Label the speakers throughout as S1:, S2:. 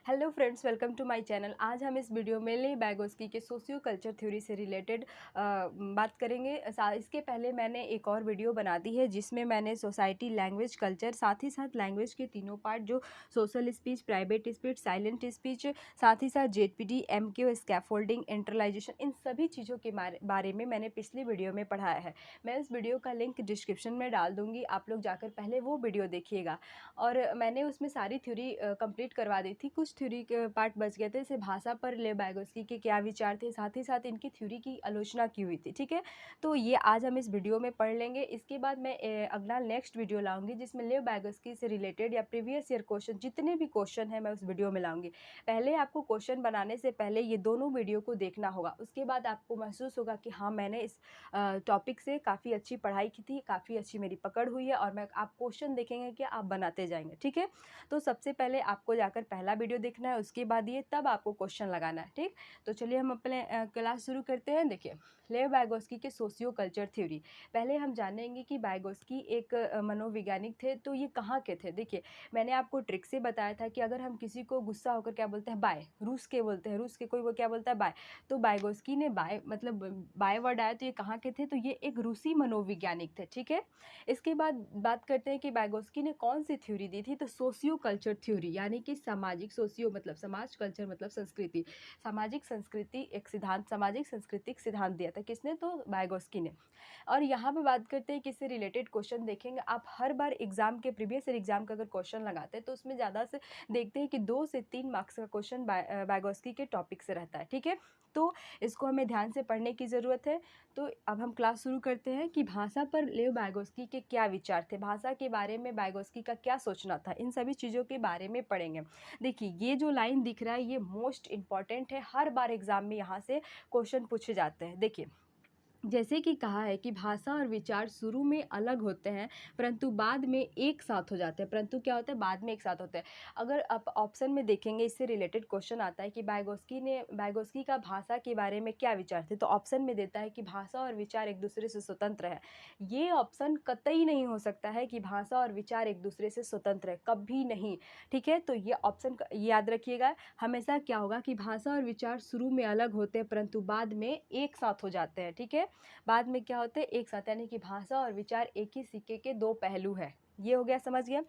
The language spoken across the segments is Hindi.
S1: Hello friends, welcome to my channel. आज हम इस वीडियो में ले बैगोस्की के सोशियो कल्चर थ्योरी से रिलेटेड बात करेंगे। इसके पहले मैंने एक और वीडियो बना दी है जिसमें मैंने सोसाइटी, लैंग्वेज, कल्चर, साथ ही साथ लैंग्वेज के तीनों पार्ट जो social speech, private speech, silent speech, साथ ही साथ जेडपीटी, एमक्यू, स्कैफोल्डिंग, इंटरलाइजेशन, इन सभी चीज़ों के बारे में मैंने पिछली वीडियो में पढ़ाया है। मैं इस वीडियो का लिंक डिस्क्रिप्शन में डाल दूँगी, आप लोग जाकर पहले वो वीडियो देखिएगा। और मैंने उसमें सारी थ्योरी कंप्लीट करवा दी थी। कुछ थ्योरी के पार्ट बच गए थे, जैसे भाषा पर लेव बैगोस्की के क्या विचार थे, साथ ही साथ इनकी थ्योरी की आलोचना की हुई थी। ठीक है, तो ये आज हम इस वीडियो में पढ़ लेंगे। इसके बाद मैं अगला नेक्स्ट वीडियो लाऊंगी जिसमें लेव बैगोस्की से रिलेटेड या प्रीवियस ईयर क्वेश्चन, जितने भी क्वेश्चन हैं मैं उस वीडियो में लाऊंगी। पहले आपको क्वेश्चन बनाने से पहले ये दोनों वीडियो को देखना होगा, उसके बाद आपको महसूस होगा कि हाँ, मैंने इस टॉपिक से काफ़ी अच्छी पढ़ाई की थी, काफ़ी अच्छी मेरी पकड़ हुई है, और मैं आप क्वेश्चन देखेंगे कि आप बनाते जाएंगे। ठीक है, तो सबसे पहले आपको जाकर पहला वीडियो देखना है, उसके बाद ये तब आपको क्वेश्चन लगाना है। ठीक, तो चलिए हम अपने क्लास शुरू करते हैं। देखिए, लेव बैगोस्की के सोशियो कल्चर थ्योरी। पहले हम जानेंगे कि बैगोस्की एक मनोवैज्ञानिक थे, तो ये कहाँ के थे। देखिए, मैंने आपको ट्रिक से बताया था कि अगर हम किसी को गुस्सा होकर क्या बोलते हैं, बाय, रूस के बोलते हैं, रूस के कोई वो क्या बोलता है, बाय, तो बैगोस्की ने बाय मतलब बाय वर्ड आया, तो ये कहाँ के थे, तो ये एक रूसी मनोवैज्ञानिक थे। ठीक है, इसके बाद बात करते हैं कि बैगोस्की ने कौन सी थ्योरी दी थी, तो सोशियो कल्चर थ्योरी, यानी कि सामाजिक, सोशियो मतलब समाज, कल्चर मतलब संस्कृति, सामाजिक संस्कृति एक सिद्धांत, सामाजिक सांस्कृतिक सिद्धांत दिया था। किसने, तो बैगोस्की ने। और यहाँ पे बात करते हैं किससे रिलेटेड क्वेश्चन देखेंगे। आप हर बार एग्जाम के, प्रीवियस ईयर एग्जाम का अगर क्वेश्चन लगाते हैं तो उसमें ज़्यादा से देखते हैं कि 2 से 3 मार्क्स का क्वेश्चन बैगोस्की के टॉपिक से रहता है। ठीक है, तो इसको हमें ध्यान से पढ़ने की ज़रूरत है। तो अब हम क्लास शुरू करते हैं कि भाषा पर लेव बैगोस्की के क्या विचार थे, भाषा के बारे में बैगोस्की का क्या सोचना था, इन सभी चीज़ों के बारे में पढ़ेंगे। देखिए, ये जो लाइन दिख रहा है ये मोस्ट इंपॉर्टेंट है, हर बार एग्जाम में यहाँ से क्वेश्चन पूछे जाते हैं। देखिए, जैसे कि कहा है कि भाषा और विचार शुरू में अलग होते हैं परंतु बाद में एक साथ हो जाते हैं। परंतु क्या होता है, बाद में एक साथ होते हैं। अगर आप ऑप्शन में देखेंगे, इससे रिलेटेड क्वेश्चन आता है कि बैगोस्की का भाषा के बारे में क्या विचार थे, तो ऑप्शन में देता है कि भाषा और विचार एक दूसरे से स्वतंत्र है। ये ऑप्शन कतई नहीं हो सकता है कि भाषा और विचार एक दूसरे से स्वतंत्र है, कभी नहीं। ठीक है, तो ये ऑप्शन याद रखिएगा। हमेशा क्या होगा कि भाषा और विचार शुरू में अलग होते हैं परंतु बाद में एक साथ हो जाते हैं। ठीक है, बाद में क्या होते हैं, एक साथ, यानी कि भाषा और विचार एक ही सिक्के के 2 पहलू है। ये हो गया, समझ गया।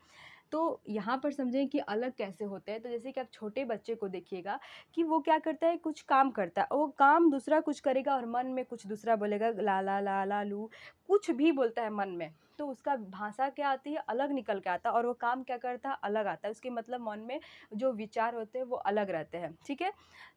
S1: तो यहाँ पर समझें कि अलग कैसे होते हैं। तो जैसे कि आप छोटे बच्चे को देखिएगा कि वो क्या करता है, कुछ काम करता है, वो काम दूसरा कुछ करेगा और मन में कुछ दूसरा बोलेगा, ला ला ला ला लू, कुछ भी बोलता है मन में, तो उसका भाषा क्या आती है, अलग निकल के आता है, और वो काम क्या करता है, अलग आता है। उसके मतलब मन में जो विचार होते हैं वो अलग रहते हैं। ठीक है,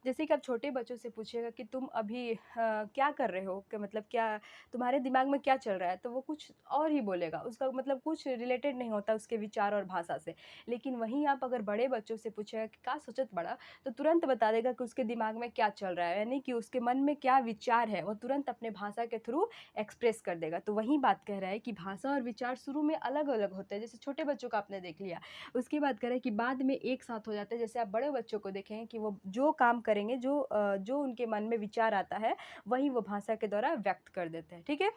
S1: जैसे कि आप छोटे बच्चों से पूछिएगा कि तुम अभी क्या कर रहे हो, कि मतलब क्या तुम्हारे दिमाग में क्या चल रहा है, तो वो कुछ और ही बोलेगा, उसका मतलब कुछ रिलेटेड नहीं होता उसके विचार और भाषा से। लेकिन वहीं आप अगर बड़े बच्चों से पूछेगा कि क्या सोचत बड़ा, तो तुरंत बता देगा कि उसके दिमाग में क्या चल रहा है, यानी कि उसके मन में क्या विचार है, वो तुरंत अपने भाषा के थ्रू एक्सप्रेस कर देगा। तो वही बात कह रहा है कि भाषा और विचार शुरू में अलग अलग होते हैं, जैसे छोटे बच्चों का आपने देख लिया। उसकी बात करें कि बाद में एक साथ हो जाते हैं। जैसे आप बड़े बच्चों को देखेंगे कि वो जो काम करेंगे, जो उनके मन में विचार आता है वही वो भाषा के द्वारा व्यक्त कर देते हैं। ठीक है,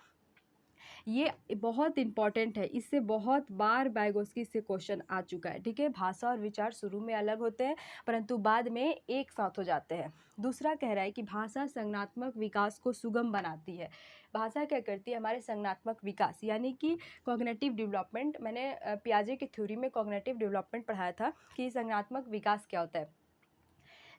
S1: ये बहुत इंपॉर्टेंट है, इससे बहुत बार बैगोस्की से क्वेश्चन आ चुका है। ठीक है, भाषा और विचार शुरू में अलग होते हैं परंतु बाद में एक साथ हो जाते हैं। दूसरा कह रहा है कि भाषा संज्ञानात्मक विकास को सुगम बनाती है। भाषा क्या करती है, हमारे संज्ञानात्मक विकास, यानी कि कॉग्निटिव डेवलपमेंट। मैंने पियाजे की थ्योरी में कॉग्निटिव डेवलपमेंट पढ़ाया था कि संज्ञानात्मक विकास क्या होता है।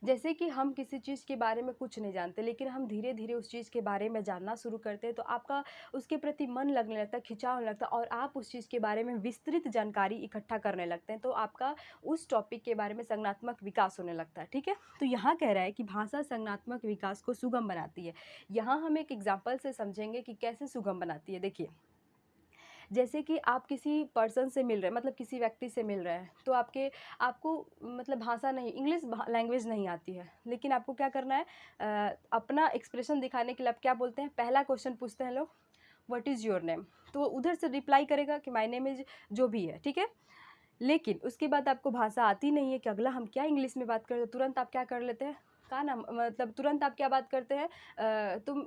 S1: जैसे कि हम किसी चीज़ के बारे में कुछ नहीं जानते, लेकिन हम धीरे धीरे उस चीज़ के बारे में जानना शुरू करते हैं, तो आपका उसके प्रति मन लगने लगता है, खिंचाव होने लगता है, और आप उस चीज़ के बारे में विस्तृत जानकारी इकट्ठा करने लगते हैं, तो आपका उस टॉपिक के बारे में संज्ञानात्मक विकास होने लगता है। ठीक है, तो यहाँ कह रहा है कि भाषा संज्ञानात्मक विकास को सुगम बनाती है। यहाँ हम एक एग्जाम्पल से समझेंगे कि कैसे सुगम बनाती है। देखिए, जैसे कि आप किसी पर्सन से मिल रहे हैं, मतलब किसी व्यक्ति से मिल रहे हैं, तो आपको मतलब भाषा नहीं, इंग्लिश लैंग्वेज नहीं आती है, लेकिन आपको क्या करना है, अपना एक्सप्रेशन दिखाने के लिए आप क्या बोलते हैं, पहला क्वेश्चन पूछते हैं लोग, व्हाट इज़ योर नेम, तो उधर से रिप्लाई करेगा कि माय नेम इज़, जो भी है। ठीक है, लेकिन उसके बाद आपको भाषा आती नहीं है कि अगला हम क्या इंग्लिश में बात करें, तो तुरंत आप क्या कर लेते हैं, का नाम, मतलब तुरंत आप क्या बात करते हैं, तुम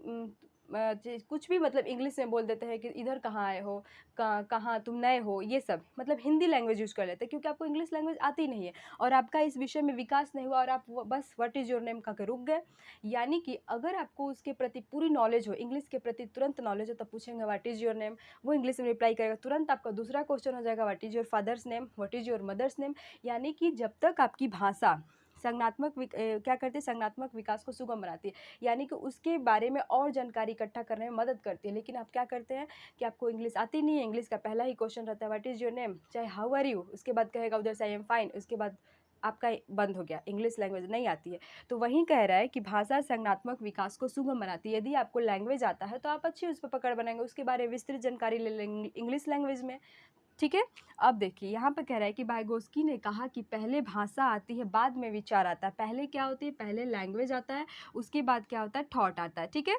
S1: कुछ भी मतलब इंग्लिश में बोल देते हैं कि इधर कहाँ आए हो, कहाँ तुम नए हो, ये सब मतलब हिंदी लैंग्वेज यूज़ कर लेते हैं क्योंकि आपको इंग्लिश लैंग्वेज आती नहीं है और आपका इस विषय में विकास नहीं हुआ और आप बस व्हाट इज़ योर नेम कह के रुक गए। यानी कि अगर आपको उसके प्रति पूरी नॉलेज हो, इंग्लिश के प्रति तुरंत नॉलेज हो, तब पूछेंगे व्हाट इज़ योर नेम, वो इंग्लिश में रिप्लाई करेगा, तुरंत आपका दूसरा क्वेश्चन हो जाएगा what is your father's name, what is your mother's name. यानी कि जब तक आपकी भाषा क्या करती है, संज्ञानात्मक विकास को सुगम बनाती है, यानी कि उसके बारे में और जानकारी इकट्ठा करने में मदद करती है। लेकिन आप क्या करते हैं कि आपको इंग्लिश आती नहीं है, इंग्लिश का पहला ही क्वेश्चन रहता है व्हाट इज़ योर नेम, चाहे हाउ आर यू, उसके बाद कहेगा उधर से आई एम फाइन, उसके बाद आपका बंद हो गया, इंग्लिश लैंग्वेज नहीं आती है। तो वहीं कह रहा है कि भाषा संज्ञानात्मक विकास को सुगम बनाती है। यदि आपको लैंग्वेज आता है तो आप अच्छी उस पर पकड़ बनाएंगे, उसके बारे में विस्तृत जानकारी ले लेंगे इंग्लिश लैंग्वेज में। ठीक है। अब देखिए यहाँ पर कह रहा है कि वाइगोस्की ने कहा कि पहले भाषा आती है बाद में विचार आता है। पहले क्या होती है, पहले लैंग्वेज आता है, उसके बाद क्या होता है, थॉट आता है। ठीक है।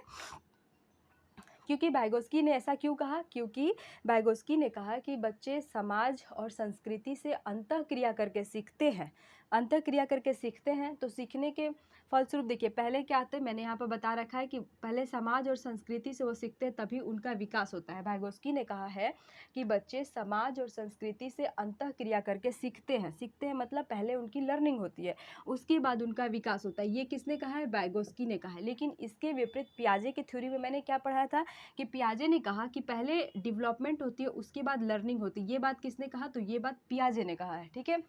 S1: क्योंकि वाइगोस्की ने ऐसा क्यों कहा, क्योंकि वाइगोस्की ने कहा कि बच्चे समाज और संस्कृति से अंतःक्रिया करके सीखते हैं, अंतःक्रिया करके सीखते हैं। तो सीखने के फलस्वरूप देखिए पहले क्या आते हैं, मैंने यहाँ पर बता रखा है कि पहले समाज और संस्कृति से वो सीखते हैं तभी उनका विकास होता है। वाइगोस्की ने कहा है कि बच्चे समाज और संस्कृति से अंतःक्रिया करके सीखते हैं, सीखते हैं मतलब पहले उनकी लर्निंग होती है, उसके बाद उनका विकास होता है। ये किसने कहा है, वाइगोस्की ने कहा है। लेकिन इसके विपरीत पियाजे की थ्योरी में मैंने क्या पढ़ा था कि पियाजे ने कहा कि पहले डेवलपमेंट होती है उसके बाद लर्निंग होती है। ये बात किसने कहा, तो ये बात पियाजे ने कहा है। ठीक है।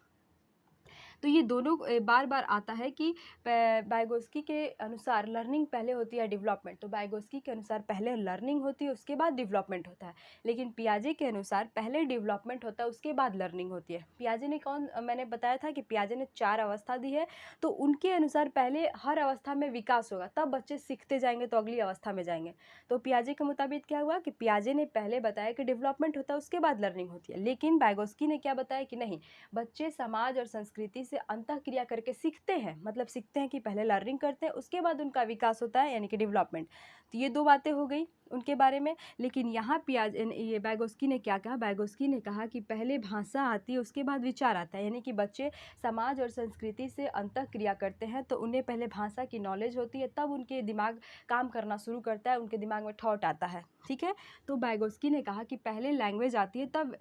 S1: तो ये दोनों बार बार आता है कि वाइगोस्की के अनुसार लर्निंग पहले होती है डेवलपमेंट, तो वाइगोस्की के अनुसार पहले लर्निंग होती है उसके बाद डेवलपमेंट होता है। लेकिन पियाजे के अनुसार पहले डेवलपमेंट होता है उसके बाद लर्निंग होती है। पियाजे ने मैंने बताया था कि पियाजे ने 4 अवस्था दी है, तो उनके अनुसार पहले हर अवस्था में विकास होगा, तब बच्चे सीखते जाएंगे तो अगली अवस्था में जाएंगे। तो पियाजे के मुताबिक क्या हुआ कि पियाजे ने पहले बताया कि डेवलपमेंट होता है उसके बाद लर्निंग होती है, लेकिन वाइगोस्की ने क्या बताया कि नहीं, बच्चे समाज और संस्कृति से अंतःक्रिया करके सीखते हैं, मतलब सीखते हैं कि पहले लर्निंग करते हैं उसके बाद उनका विकास होता है, यानी कि डेवलपमेंट। तो ये 2 बातें हो गई उनके बारे में। लेकिन यहाँ ये वाइगोस्की ने क्या कहा, वाइगोस्की ने कहा कि पहले भाषा आती है उसके बाद विचार आता है, यानी कि बच्चे समाज और संस्कृति से अंतःक्रिया करते हैं तो उन्हें पहले भाषा की नॉलेज होती है, तब उनके दिमाग काम करना शुरू करता है, उनके दिमाग में थॉट आता है। ठीक है। तो वाइगोस्की ने कहा कि पहले लैंग्वेज आती है तब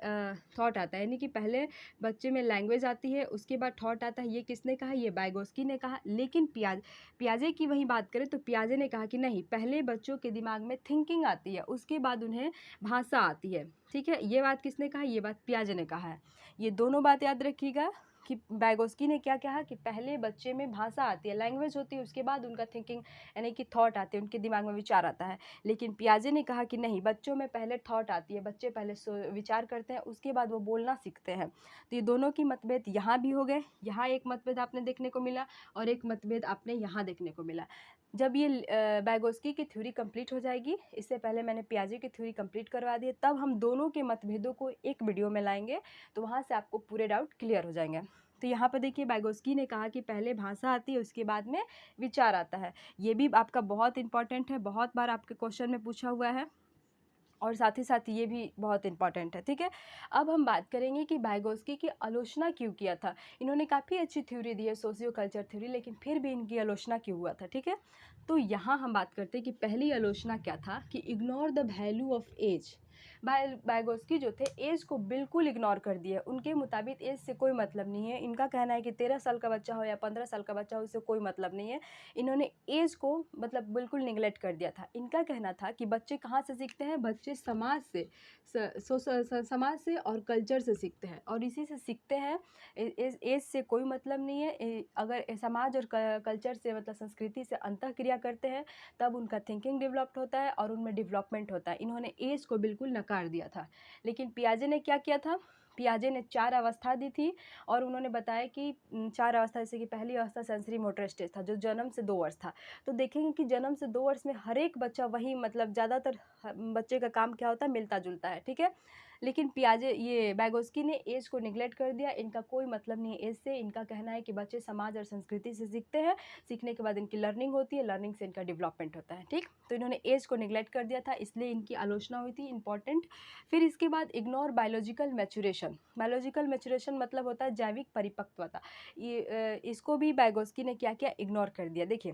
S1: थॉट आता है, यानी कि पहले बच्चे में लैंग्वेज आती है उसके बाद थॉट आता है। ये किसने कहा, ये वाइगोस्की ने कहा। लेकिन पियाजे की वही बात करें तो पियाजे ने कहा कि नहीं, पहले बच्चों के दिमाग में थिंकिंग आती है उसके बाद उन्हें भाषा आती है। ठीक है। ये बात किसने कहा, ये बात पियाजे ने कहा है। ये दोनों बात याद रखिएगा कि वाइगोस्की ने क्या कहा कि पहले बच्चे में भाषा आती है, लैंग्वेज होती है, उसके बाद उनका थिंकिंग यानी कि थॉट आते हैं, उनके दिमाग में विचार आता है। लेकिन पियाजे ने कहा कि नहीं, बच्चों में पहले थॉट आती है, बच्चे पहले विचार करते हैं उसके बाद वो बोलना सीखते हैं। तो ये दोनों की मतभेद यहाँ भी हो गए, यहाँ एक मतभेद आपने देखने को मिला और एक मतभेद आपने यहाँ देखने को मिला। जब ये वाइगोस्की की थ्योरी कंप्लीट हो जाएगी, इससे पहले मैंने पियाजे की थ्योरी कंप्लीट करवा दी है, तब हम दोनों के मतभेदों को एक वीडियो में लाएंगे, तो वहाँ से आपको पूरे डाउट क्लियर हो जाएंगे। तो यहाँ पर देखिए वाइगोस्की ने कहा कि पहले भाषा आती है उसके बाद में विचार आता है। ये भी आपका बहुत इंपॉर्टेंट है, बहुत बार आपके क्वेश्चन में पूछा हुआ है और साथ ही साथ ये भी बहुत इंपॉर्टेंट है। ठीक है। अब हम बात करेंगे कि वाइगोस्की की आलोचना क्यों किया था। इन्होंने काफ़ी अच्छी थ्योरी दी है, सोशियो कल्चर थ्योरी, लेकिन फिर भी इनकी आलोचना क्यों हुआ था। ठीक है। तो यहाँ हम बात करते हैं कि पहली आलोचना क्या था कि ignore the value of age. Vygotsky जो थे एज को बिल्कुल इग्नोर कर दिया। उनके मुताबिक एज से कोई मतलब नहीं है। इनका कहना है कि 13 साल का बच्चा हो या 15 साल का बच्चा हो, उससे कोई मतलब नहीं है। इन्होंने एज को मतलब बिल्कुल निगलेक्ट कर दिया था। इनका कहना था कि बच्चे कहाँ से सीखते हैं, बच्चे समाज से, समाज से और कल्चर से सीखते हैं और इसी से सीखते हैं। एज से कोई मतलब नहीं है। अगर समाज और कल्चर से मतलब संस्कृति से अंतःक्रिया करते हैं तब उनका थिंकिंग डेवलप्ड होता है और उनमें डेवलपमेंट होता है। इन्होंने एज को बिल्कुल नकार दिया था। लेकिन पियाजे ने क्या किया था, पियाजे ने 4 अवस्था दी थी और उन्होंने बताया कि 4 अवस्था, जैसे कि पहली अवस्था सेंसरी मोटर स्टेज था जो जन्म से 2 वर्ष था। तो देखेंगे कि जन्म से 2 वर्ष में हर एक बच्चा वही मतलब ज़्यादातर बच्चे का काम क्या होता है, मिलता जुलता है। ठीक है। लेकिन ये वाइगोस्की ने एज को निगलेक्ट कर दिया। इनका कोई मतलब नहीं है एज से। इनका कहना है कि बच्चे समाज और संस्कृति से सीखते हैं, सीखने के बाद इनकी लर्निंग होती है, लर्निंग से इनका डेवलपमेंट होता है। ठीक। तो इन्होंने एज को निगलेक्ट कर दिया था, इसलिए इनकी आलोचना हुई थी, इंपॉर्टेंट। फिर इसके बाद ignore biological maturation. Biological maturation मतलब होता है जैविक परिपक्वता। ये इसको भी वाइगोस्की ने क्या किया, इग्नोर कर दिया। देखिए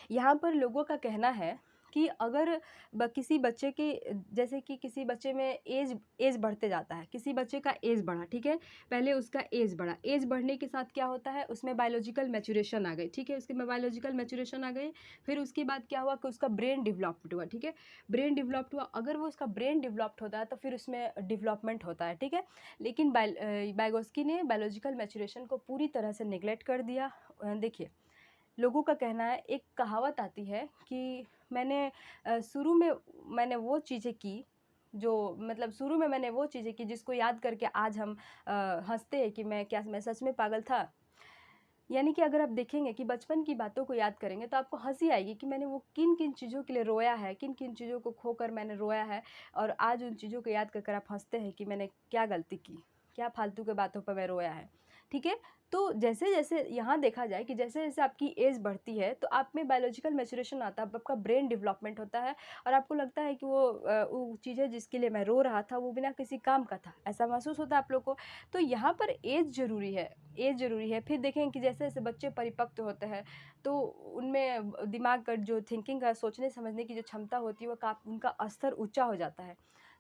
S1: यहाँ पर लोगों का कहना है कि अगर किसी बच्चे के जैसे कि किसी बच्चे में एज बढ़ते जाता है, किसी बच्चे का एज बढ़ा, ठीक है, पहले उसका एज बढ़ा, एज बढ़ने के साथ क्या होता है, उसमें बायोलॉजिकल मैच्योरेशन आ गई, ठीक है, उसके में बायोलॉजिकल मैच्योरेशन आ गई, फिर उसके बाद क्या हुआ कि उसका ब्रेन डेवलप्ड हुआ, ठीक है, ब्रेन डेवलप्ड हुआ, अगर वो उसका ब्रेन डेवलप्ड होता है तो फिर उसमें डेवलपमेंट होता है, ठीक है, लेकिन बाइगोस्की ने बायोलॉजिकल मैच्योरेशन को पूरी तरह से निगलेक्ट कर दिया। देखिए, लोगों का कहना है, एक कहावत आती है कि शुरू में मैंने वो चीज़ें की जो मतलब शुरू में मैंने वो चीज़ें की जिसको याद करके आज हम हँसते हैं कि मैं सच में पागल था। यानी कि अगर आप देखेंगे कि बचपन की बातों को याद करेंगे तो आपको हँसी आएगी कि मैंने वो किन-किन चीज़ों के लिए रोया है, किन-किन चीज़ों को खोकर मैंने रोया है, और आज उन चीज़ों को याद कर आप हँसते हैं कि मैंने क्या गलती की, क्या फालतू के बातों पर मैं रोया है। ठीक है? तो जैसे-जैसे यहाँ देखा जाए कि जैसे-जैसे आपकी एज बढ़ती है तो आप में बायोलॉजिकल मैच्योरेशन आता है, आपका ब्रेन डेवलपमेंट होता है और आपको लगता है कि वो चीज़ें जिसके लिए मैं रो रहा था वो बिना किसी काम का था, ऐसा महसूस होता है आप लोग को। तो यहाँ पर एज ज़रूरी है, एज ज़रूरी है। फिर देखें कि जैसे-जैसे बच्चे परिपक्व होते हैं तो उनमें दिमाग का जो थिंकिंग का सोचने समझने की जो क्षमता होती है वो उनका स्तर ऊँचा हो जाता है।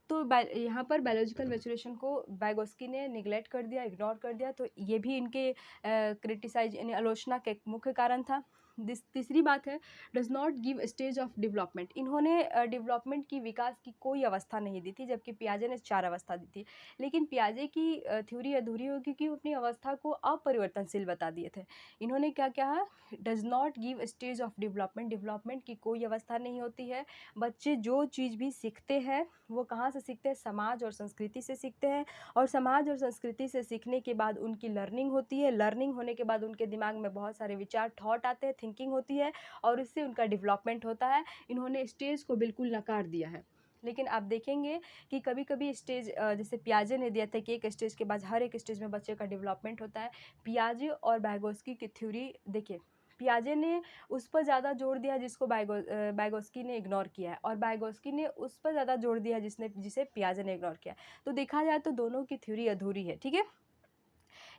S1: तो यहाँ पर बायोलॉजिकल मैच्योरेशन को वाइगोत्स्की ने निग्लेक्ट कर दिया, इग्नोर कर दिया, तो ये भी इनके क्रिटिसाइज यानी आलोचना का एक मुख्य कारण था। तीसरी बात है, does not give stage of development. इन्होंने डेवलपमेंट की, विकास की कोई अवस्था नहीं दी थी, जबकि पियाजे ने 4 अवस्था दी थी। लेकिन पियाजे की थ्योरी अधूरी हो क्योंकि वो अपनी अवस्था को अपरिवर्तनशील बता दिए थे। इन्होंने क्या कहा, does not give stage of development, development की कोई अवस्था नहीं होती है। बच्चे जो चीज़ भी सीखते हैं वो कहाँ से सीखते हैं, समाज और संस्कृति से सीखते हैं, और समाज और संस्कृति से सीखने के बाद उनकी लर्निंग होती है, लर्निंग होने के बाद उनके दिमाग में बहुत सारे विचार, थॉट आते हैं, थिंकिंग होती है और उससे उनका डेवलपमेंट होता है। इन्होंने स्टेज को बिल्कुल नकार दिया है। लेकिन आप देखेंगे कि कभी-कभी स्टेज जैसे पियाजे ने दिया था कि एक स्टेज के बाद हर एक स्टेज में बच्चे का डेवलपमेंट होता है। पियाजे और वाइगोत्स्की की थ्योरी देखिए, पियाजे ने उस पर ज़्यादा जोर दिया जिसको वाइगोत्स्की ने इग्नोर किया है, और वाइगोत्स्की ने उस पर ज़्यादा जोर दिया जिसे पियाजे ने इग्नोर किया है। तो देखा जाए तो दोनों की थ्योरी अधूरी है, ठीक है?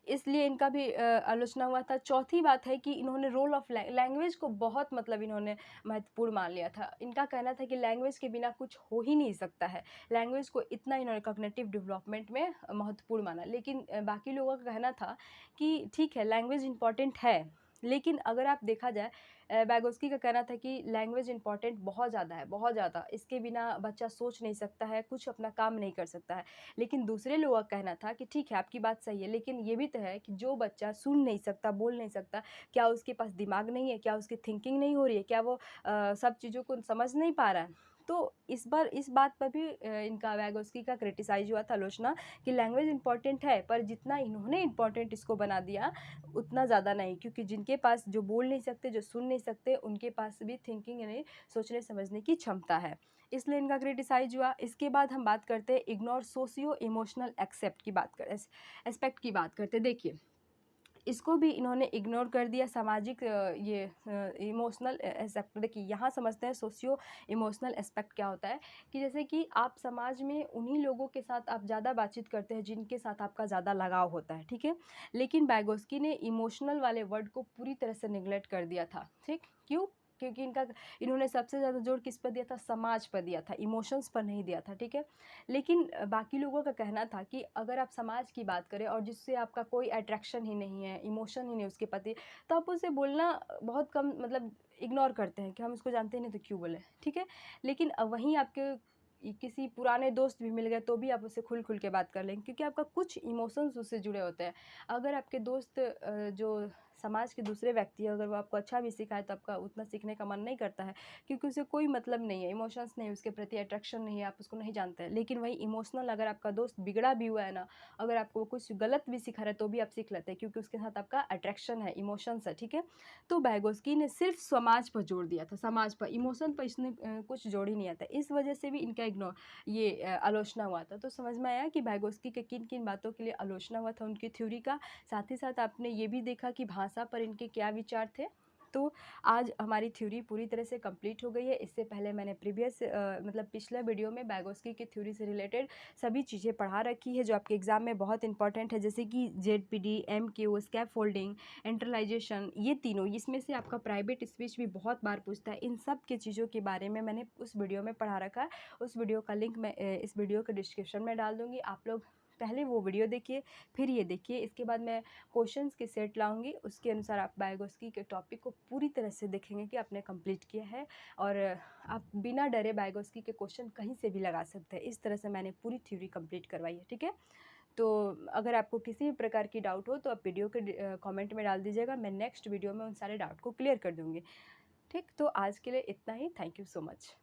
S1: इसलिए इनका भी आलोचना हुआ था। चौथी बात है कि इन्होंने रोल ऑफ लैंग्वेज को बहुत मतलब इन्होंने महत्वपूर्ण मान लिया था। इनका कहना था कि लैंग्वेज के बिना कुछ हो ही नहीं सकता है। लैंग्वेज को इतना इन्होंने कॉग्निटिव डेवलपमेंट में महत्वपूर्ण माना। लेकिन बाकी लोगों का कहना था कि ठीक है, लैंग्वेज इम्पोर्टेंट है, लेकिन अगर आप देखा जाए वाइगोत्स्की का कहना था कि लैंग्वेज इम्पोर्टेंट बहुत ज़्यादा है, बहुत ज़्यादा। इसके बिना बच्चा सोच नहीं सकता है, कुछ अपना काम नहीं कर सकता है। लेकिन दूसरे लोगों का कहना था कि ठीक है, आपकी बात सही है, लेकिन ये भी तो है कि जो बच्चा सुन नहीं सकता, बोल नहीं सकता, क्या उसके पास दिमाग नहीं है? क्या उसकी थिंकिंग नहीं हो रही है? क्या वो सब चीज़ों को समझ नहीं पा रहा है? तो इस बात पर भी इनका वाइगोत्स्की का क्रिटिसाइज़ हुआ था, आलोचना, कि लैंग्वेज इम्पोर्टेंट है, पर जितना इन्होंने इम्पोर्टेंट इसको बना दिया, उतना ज़्यादा नहीं, क्योंकि जिनके पास जो बोल नहीं सकते, जो सुन नहीं सकते, उनके पास भी थिंकिंग यानी सोचने समझने की क्षमता है। इसलिए इनका क्रिटिसाइज़ हुआ। इसके बाद हम बात करते हैं इग्नोर सोशियो इमोशनल एस्पेक्ट की बात करते हैं। देखिए, इसको भी इन्होंने इग्नोर कर दिया, सामाजिक इमोशनल एस्पेक्ट। देखिए, यहाँ समझते हैं सोशियो इमोशनल एस्पेक्ट क्या होता है, कि जैसे कि आप समाज में उन्हीं लोगों के साथ आप ज़्यादा बातचीत करते हैं जिनके साथ आपका ज़्यादा लगाव होता है, ठीक है? लेकिन वाइगोत्स्की ने इमोशनल वाले वर्ड को पूरी तरह से नेग्लेक्ट कर दिया था, ठीक? क्यों? क्योंकि इन्होंने सबसे ज़्यादा जोर किस पर दिया था? समाज पर दिया था, इमोशंस पर नहीं दिया था, ठीक है? लेकिन बाकी लोगों का कहना था कि अगर आप समाज की बात करें और जिससे आपका कोई अट्रैक्शन ही नहीं है, इमोशन ही नहीं उसके प्रति, तो आप उसे बोलना बहुत कम, मतलब इग्नोर करते हैं कि हम इसको जानते ही नहीं तो क्यों बोलें, ठीक है? लेकिन वहीं आपके किसी पुराने दोस्त भी मिल गए तो भी आप उससे खुल के बात कर लेंगे, क्योंकि आपका कुछ इमोशंस उससे जुड़े होते हैं। अगर आपके दोस्त जो समाज के दूसरे व्यक्ति है, अगर वो आपको अच्छा भी सिखाए तो आपका उतना सीखने का मन नहीं करता है, क्योंकि उसे कोई मतलब नहीं है, इमोशंस नहीं है, उसके प्रति अट्रैक्शन नहीं है, आप उसको नहीं जानते हैं। लेकिन वही इमोशनल अगर आपका दोस्त बिगड़ा भी हुआ है ना, अगर आपको कुछ गलत भी सिखा रहा है तो भी आप सीख लेते हैं, क्योंकि उसके साथ आपका अट्रैक्शन है, इमोशंस है, ठीक है? तो वाइगोत्स्की ने सिर्फ समाज पर जोर दिया था, समाज पर, इमोशन पर इसने कुछ जोड़ ही नहीं आता। इस वजह से भी इनका आलोचना हुआ था। तो समझ में आया कि वाइगोत्स्की के किन-किन बातों के लिए आलोचना हुआ था उनकी थ्योरी का। साथ ही साथ आपने ये भी देखा कि भाषा पर इनके क्या विचार थे। तो आज हमारी थ्योरी पूरी तरह से कंप्लीट हो गई है। इससे पहले मैंने प्रीवियस मतलब पिछला वीडियो में बैगोस्की की थ्योरी से रिलेटेड सभी चीज़ें पढ़ा रखी है जो आपके एग्ज़ाम में बहुत इंपॉर्टेंट है, जैसे कि जेडपीडी, एमक्यू, स्कैफोल्डिंग, इंटरलाइजेशन, ये तीनों। इसमें से आपका प्राइवेट स्पीच भी बहुत बार पूछता है। इन सब की चीज़ों के बारे में मैंने उस वीडियो में पढ़ा रखा है। उस वीडियो का लिंक मैं इस वीडियो के डिस्क्रिप्शन में डाल दूँगी। आप लोग पहले वो वीडियो देखिए, फिर ये देखिए। इसके बाद मैं क्वेश्चंस के सेट लाऊंगी, उसके अनुसार आप बायोगोस्की के टॉपिक को पूरी तरह से देखेंगे कि आपने कंप्लीट किया है, और आप बिना डरे बायोगोस्की के क्वेश्चन कहीं से भी लगा सकते हैं। इस तरह से मैंने पूरी थ्योरी कंप्लीट करवाई है, ठीक है। तो अगर आपको किसी भी प्रकार की डाउट हो तो आप वीडियो के कमेंट में डाल दीजिएगा। मैं नेक्स्ट वीडियो में उन सारे डाउट को क्लियर कर दूँगी। ठीक, तो आज के लिए इतना ही। Thank you so much.